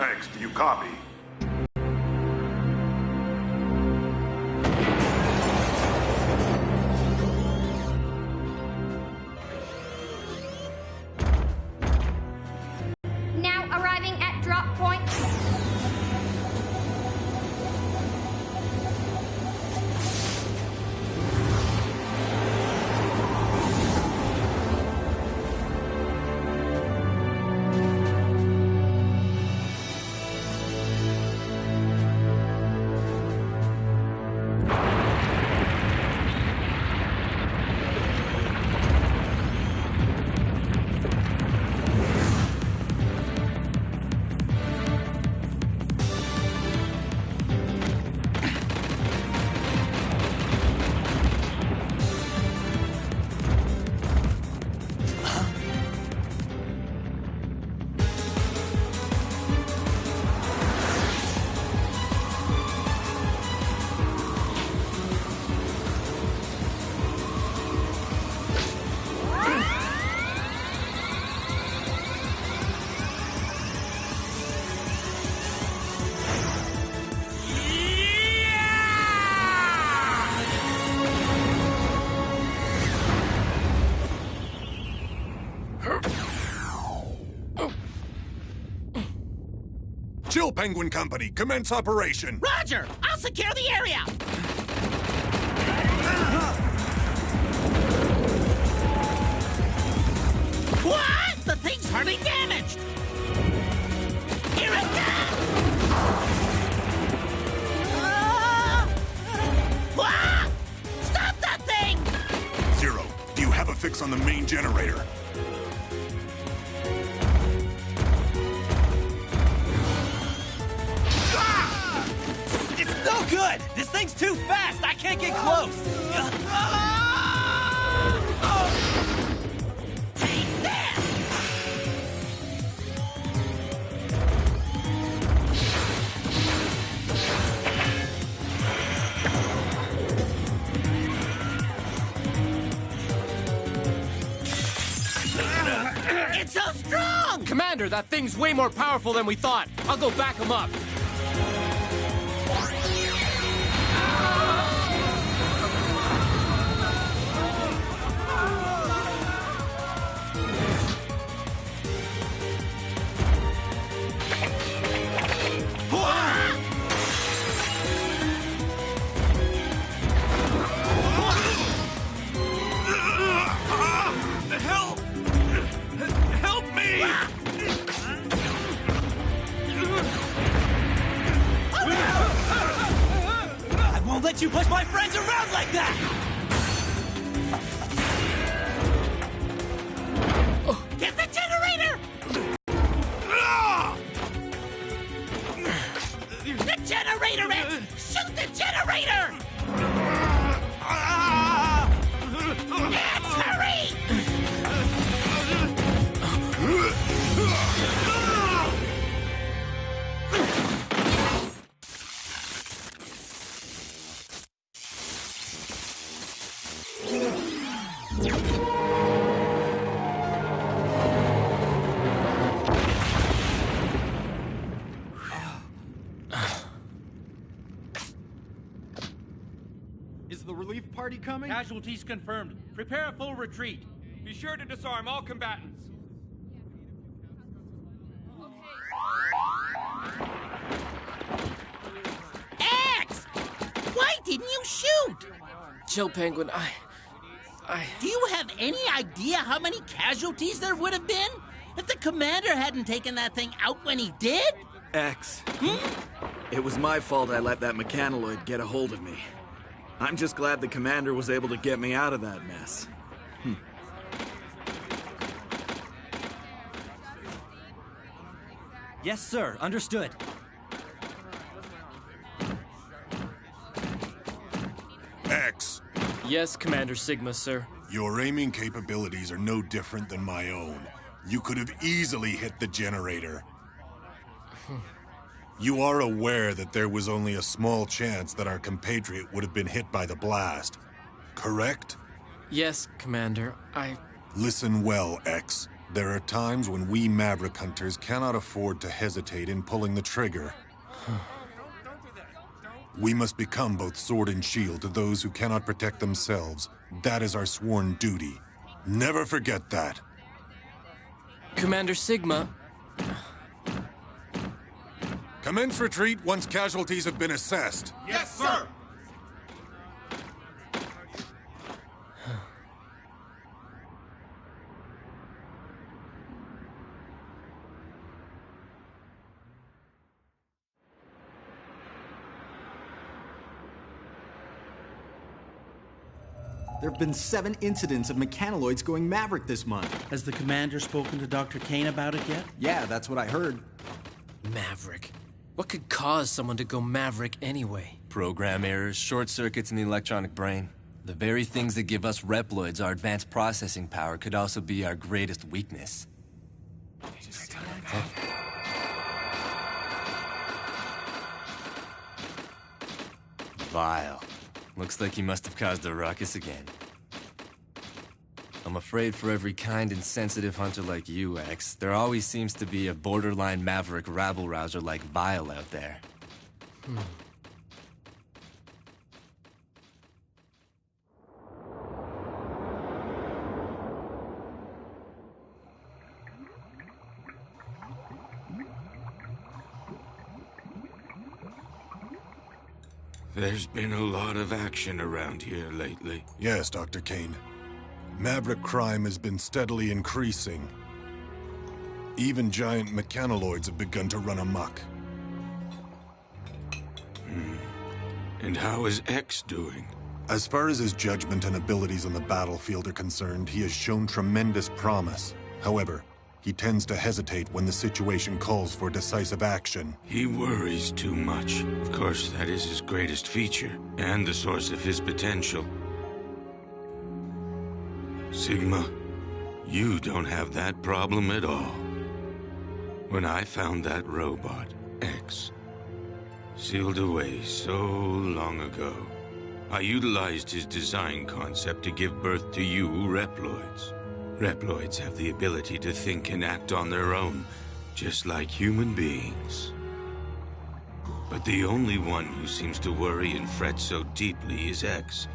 X, do you copy? Now arriving at drop point. Chill Penguin Company, commence operation. Roger! I'll secure the area! What? The thing's hardly damaged! Here it comes! Stop that thing! Zero, do you have a fix on the main generator? No good! This thing's too fast! I can't get close! Take this! It's so strong! Commander, that thing's way more powerful than we thought. I'll go back him up. Help me! I won't let you push my friends around like that! Get the generator! The generator, X! Shoot the generator! X, hurry! Is the relief party coming? Casualties confirmed. Prepare a full retreat. Be sure to disarm all combatants. X! Why didn't you shoot? Chill, Penguin, Do you have any idea how many casualties there would have been if the commander hadn't taken that thing out when he did? X. It was my fault I let that mechanoid get a hold of me. I'm just glad the commander was able to get me out of that mess. Yes, sir. Understood. X, Yes, Commander Sigma, sir. your aiming capabilities are no different than my own. You could have easily hit the generator. You are aware that there was only a small chance that our compatriot would have been hit by the blast, correct? Yes, Commander. Listen well, X. There are times when we Maverick hunters cannot afford to hesitate in pulling the trigger. We must become both sword and shield to those who cannot protect themselves. That is our sworn duty. Never forget that. Commander Sigma. Commence retreat once casualties have been assessed. Yes, sir! There have been 7 incidents of mechanoids going Maverick this month. Has the commander spoken to Dr. Kane about it yet? Yeah, that's what I heard. Maverick. What could cause someone to go Maverick anyway? Program errors, short circuits in the electronic brain. The very things that give us Reploids our advanced processing power could also be our greatest weakness. Vile. Looks like he must have caused a ruckus again. I'm afraid for every kind and sensitive hunter like you, X, there always seems to be a borderline Maverick rabble-rouser like Vile out there. There's been a lot of action around here lately. Yes, Dr. Kane. Maverick crime has been steadily increasing. Even giant mechanoids have begun to run amok. And how is X doing? As far as his judgment and abilities on the battlefield are concerned, he has shown tremendous promise. However, he tends to hesitate when the situation calls for decisive action. He worries too much. Of course, that is his greatest feature, and the source of his potential. Sigma, you don't have that problem at all. When I found that robot, X, sealed away so long ago, I utilized his design concept to give birth to you Reploids. Reploids have the ability to think and act on their own, just like human beings. But the only one who seems to worry and fret so deeply is X.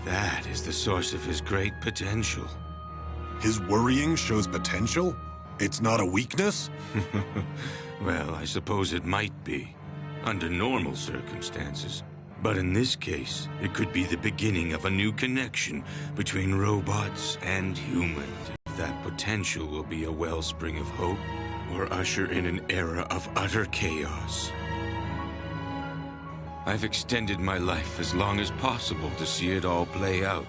That is the source of his great potential. His worrying shows potential? It's not a weakness? Well, I suppose it might be, under normal circumstances. But in this case, it could be the beginning of a new connection between robots and humans. If that potential will be a wellspring of hope, or usher in an era of utter chaos. I've extended my life as long as possible to see it all play out,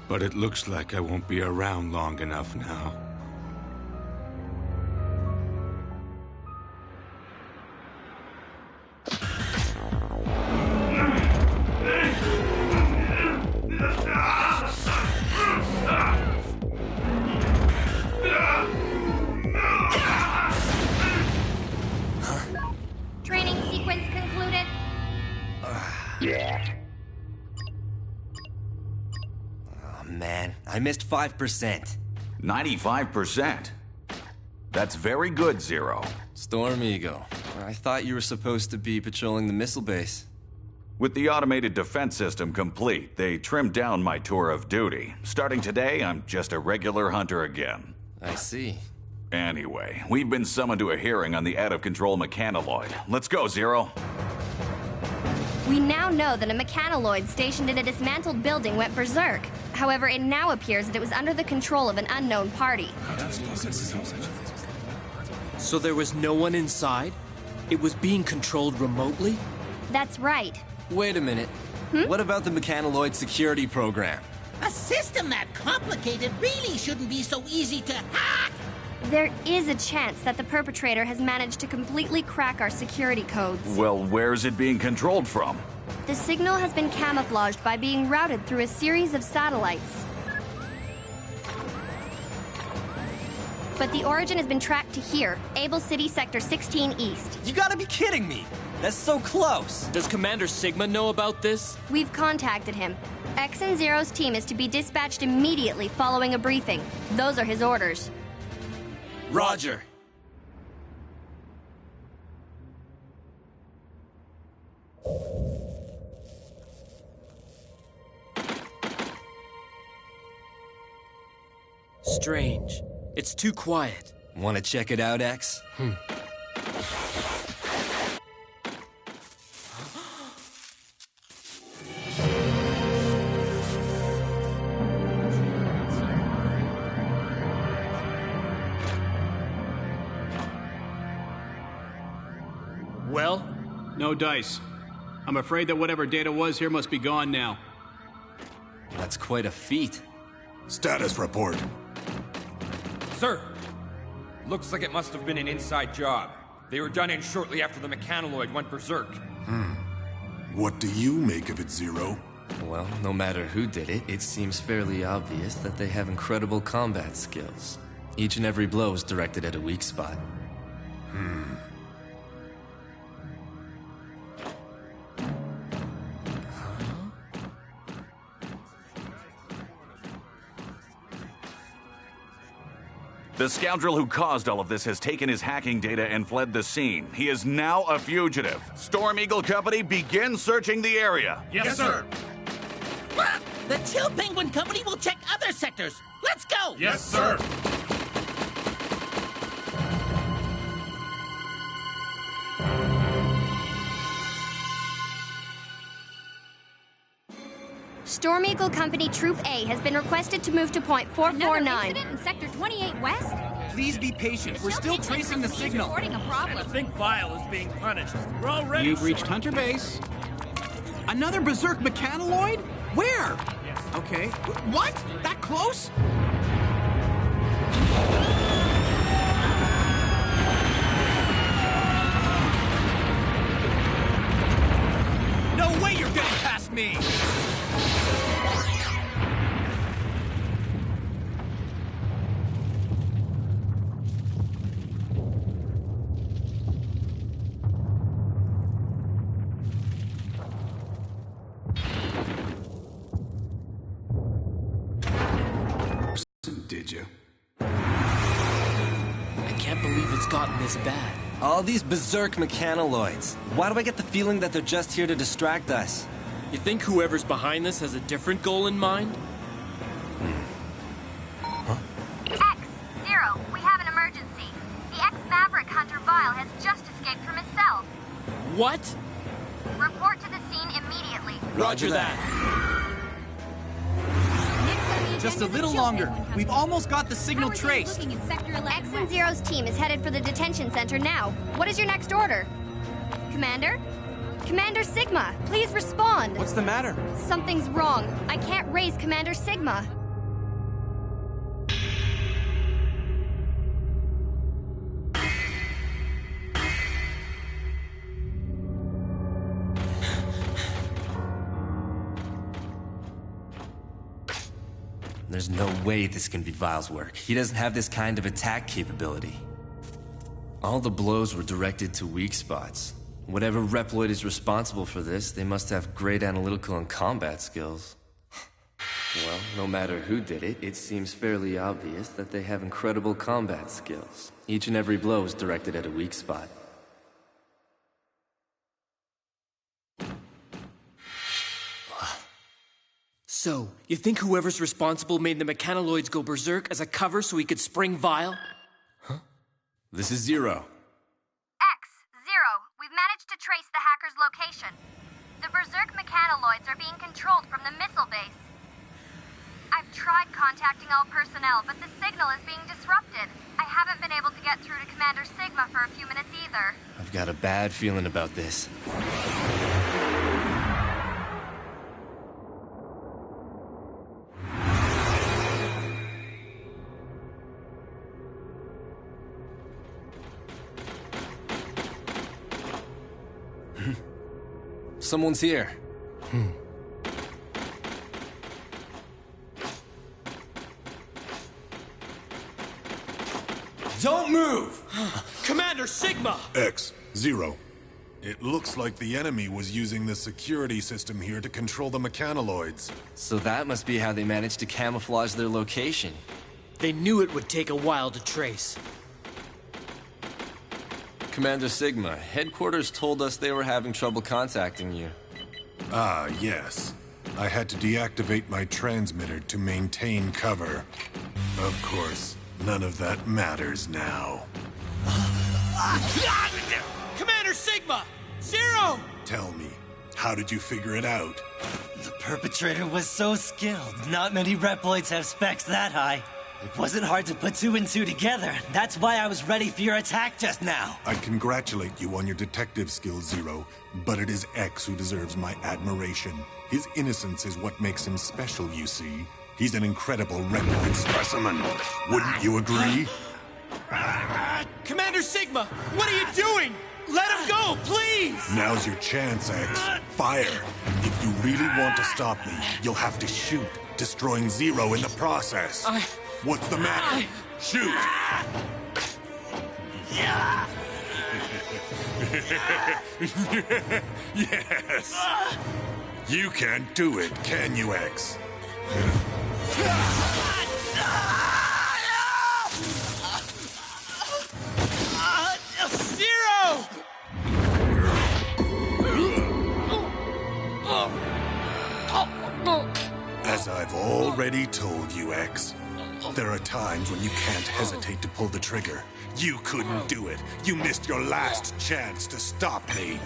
but it looks like I won't be around long enough now. Training sequence concluded. Oh man, I missed 5%. 95%. That's very good, Zero. Storm Eagle. I thought you were supposed to be patrolling the missile base. With the automated defense system complete, they trimmed down my tour of duty. Starting today, I'm just a regular hunter again. I see. Anyway, we've been summoned to a hearing on the out-of-control mechanoid. Let's go, Zero. We now know that a mechanoid stationed in a dismantled building went berserk. However, it now appears that it was under the control of an unknown party. So there was no one inside? It was being controlled remotely? That's right. Wait a minute. What about the mechanoid security program? A system that complicated really shouldn't be so easy to hack! There is a chance that the perpetrator has managed to completely crack our security codes. Well, where's it being controlled from? The signal has been camouflaged by being routed through a series of satellites. But the origin has been tracked to here, Able City Sector 16 East. You gotta be kidding me! That's so close! Does Commander Sigma know about this? We've contacted him. X and Zero's team is to be dispatched immediately following a briefing. Those are his orders. Roger. Strange. It's too quiet. Want to check it out, X? Well? No dice. I'm afraid that whatever data was here must be gone now. That's quite a feat. Status report. Sir, looks like it must have been an inside job. They were done in shortly after the mechanoloid went berserk. What do you make of it, Zero? Well, no matter who did it, it seems fairly obvious that they have incredible combat skills. Each and every blow is directed at a weak spot. The scoundrel who caused all of this has taken his hacking data and fled the scene. He is now a fugitive. Storm Eagle Company, begin searching the area. Yes, sir. The Chill Penguin Company will check other sectors. Let's go! Yes, sir. Storm Eagle Company Troop A has been requested to move to point 449. Another incident in Sector 28 West? Please be patient. We're still tracing the signal. Reporting a problem. I think Vile is being punished. We're already... You've reached Hunter Base. Another berserk mechanoloid? Where? Okay. What? That close? No way you're getting past me! Did you? I can't believe it's gotten this bad. All these berserk mechanoloids. Why do I get the feeling that they're just here to distract us? You think whoever's behind this has a different goal in mind? X, Zero, we have an emergency. The ex-Maverick Hunter Vile has just escaped from his cell. What? Report to the scene immediately. Roger that. Just a little longer. We've almost got the signal traced. X and Zero's team is headed for the detention center now. What is your next order? Commander? Commander Sigma, please respond. What's the matter? Something's wrong. I can't raise Commander Sigma. There's no way this can be Vile's work. He doesn't have this kind of attack capability. All the blows were directed to weak spots. Whatever Reploid is responsible for this, they must have great analytical and combat skills. Well, no matter who did it, it seems fairly obvious that they have incredible combat skills. Each and every blow is directed at a weak spot. So, you think whoever's responsible made the mechanoloids go berserk as a cover so he could spring Vile? This is Zero. X, Zero, we've managed to trace the hacker's location. The berserk mechanoloids are being controlled from the missile base. I've tried contacting all personnel, but the signal is being disrupted. I haven't been able to get through to Commander Sigma for a few minutes either. I've got a bad feeling about this. Someone's here. Don't move! Commander Sigma! X, Zero. It looks like the enemy was using the security system here to control the mechanoloids. So that must be how they managed to camouflage their location. They knew it would take a while to trace. Commander Sigma. Headquarters told us they were having trouble contacting you. Ah, yes. I had to deactivate my transmitter to maintain cover. Of course, none of that matters now. Commander Sigma! Zero! Tell me, how did you figure it out? The perpetrator was so skilled. Not many Reploids have specs that high. It wasn't hard to put 2 and 2 together. That's why I was ready for your attack just now. I congratulate you on your detective skills, Zero, but it is X who deserves my admiration. His innocence is what makes him special, you see. He's an incredible Reploid specimen. Wouldn't you agree? Commander Sigma, what are you doing? Let him go, please! Now's your chance, X. Fire. If you really want to stop me, you'll have to shoot, destroying Zero in the process. What's the matter? Shoot! Yes! You can't do it, can you, X? Zero! As I've already told you, X, there are times when you can't hesitate to pull the trigger. You couldn't do it. You missed your last chance to stop me.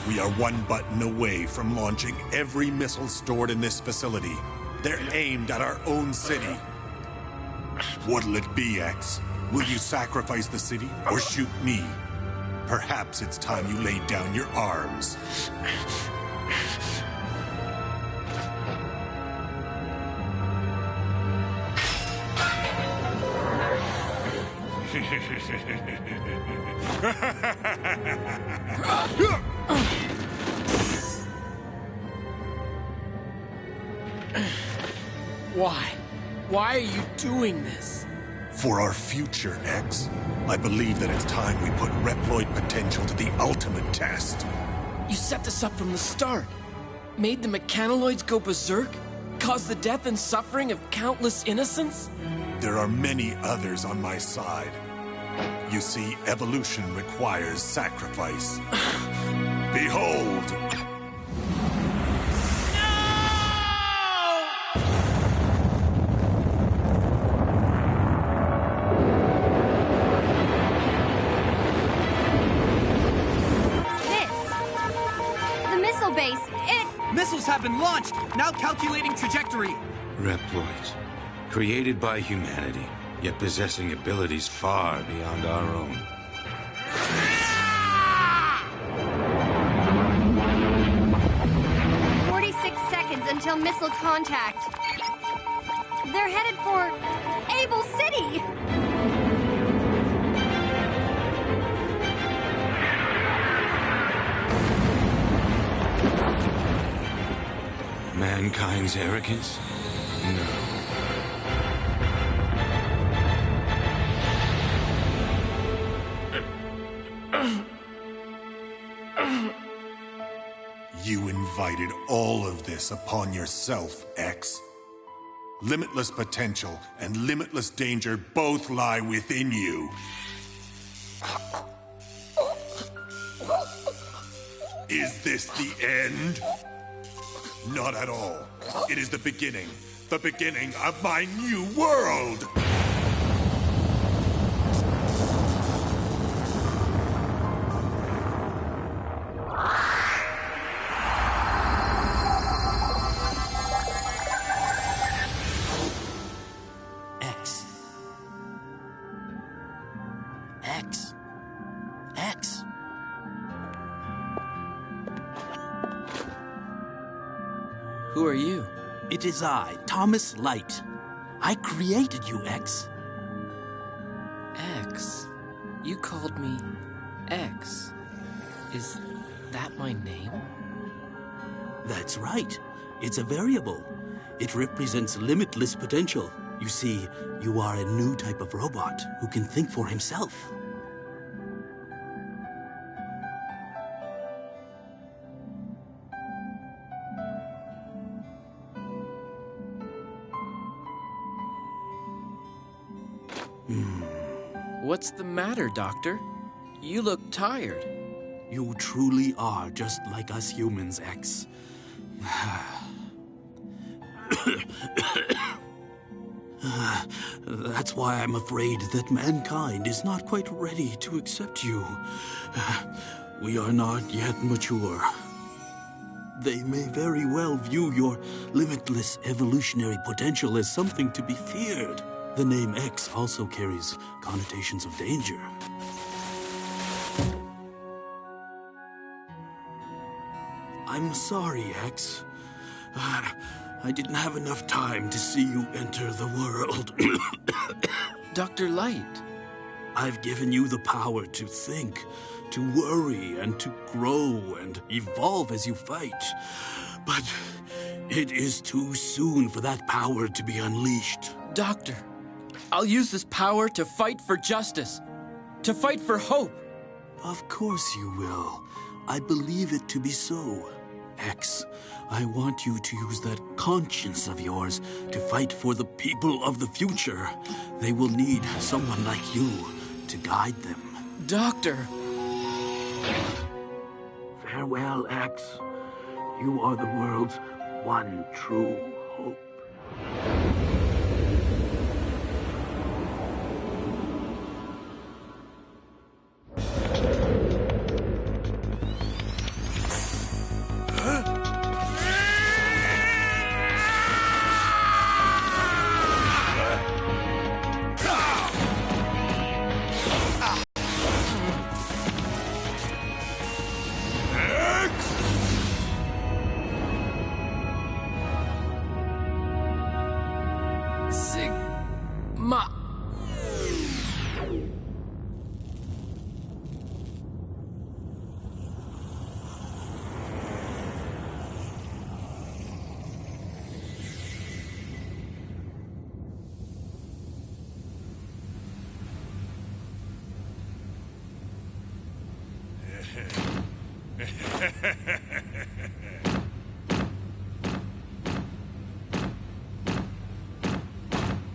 We are one button away from launching every missile stored in this facility. They're aimed at our own city. What'll it be, X? Will you sacrifice the city or shoot me? Perhaps it's time you laid down your arms. Why? Why are you doing this? For our future, X. I believe that it's time we put Reploid potential to the ultimate test. You set this up from the start. Made the mechanoids go berserk? Caused the death and suffering of countless innocents? There are many others on my side. You see, evolution requires sacrifice. Behold! Missiles have been launched! Now calculating trajectory. Reploids, created by humanity, yet possessing abilities far beyond our own. 46 seconds until missile contact. They're headed for Able City! Mankind's arrogance? No. You invited all of this upon yourself, X. Limitless potential and limitless danger both lie within you. Is this the end? Not at all. It is the beginning of my new world! X. X. X. Who are you? It is I, Thomas Light. I created you, X. X? You called me X. Is that my name? That's right. It's a variable. It represents limitless potential. You see, you are a new type of robot who can think for himself. What's the matter, Doctor? You look tired. You truly are just like us humans, X. That's why I'm afraid that mankind is not quite ready to accept you. We are not yet mature. They may very well view your limitless evolutionary potential as something to be feared. The name X also carries connotations of danger. I'm sorry, X. I didn't have enough time to see you enter the world. Dr. Light. I've given you the power to think, to worry, and to grow and evolve as you fight. But it is too soon for that power to be unleashed. Doctor, I'll use this power to fight for justice, to fight for hope. Of course you will. I believe it to be so. X, I want you to use that conscience of yours to fight for the people of the future. They will need someone like you to guide them. Doctor! Farewell, X. You are the world's one true hope.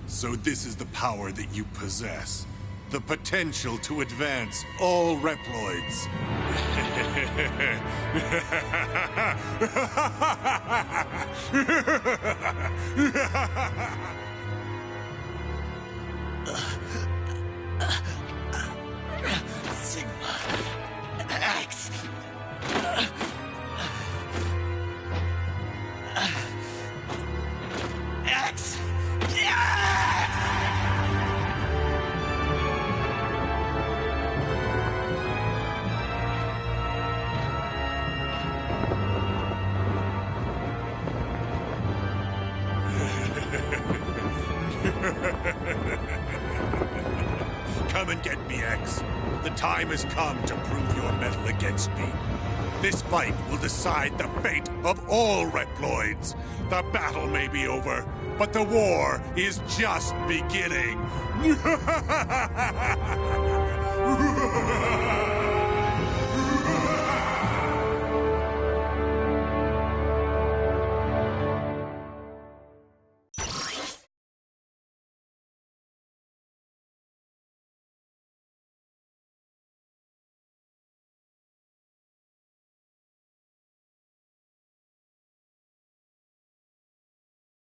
So this is the power that you possess. The potential to advance all Reploids. Sigma X. X. Come and get me, X. The time has come to prove your mettle against me. This fight will decide the fate of all Reploids. The battle may be over, but the war is just beginning.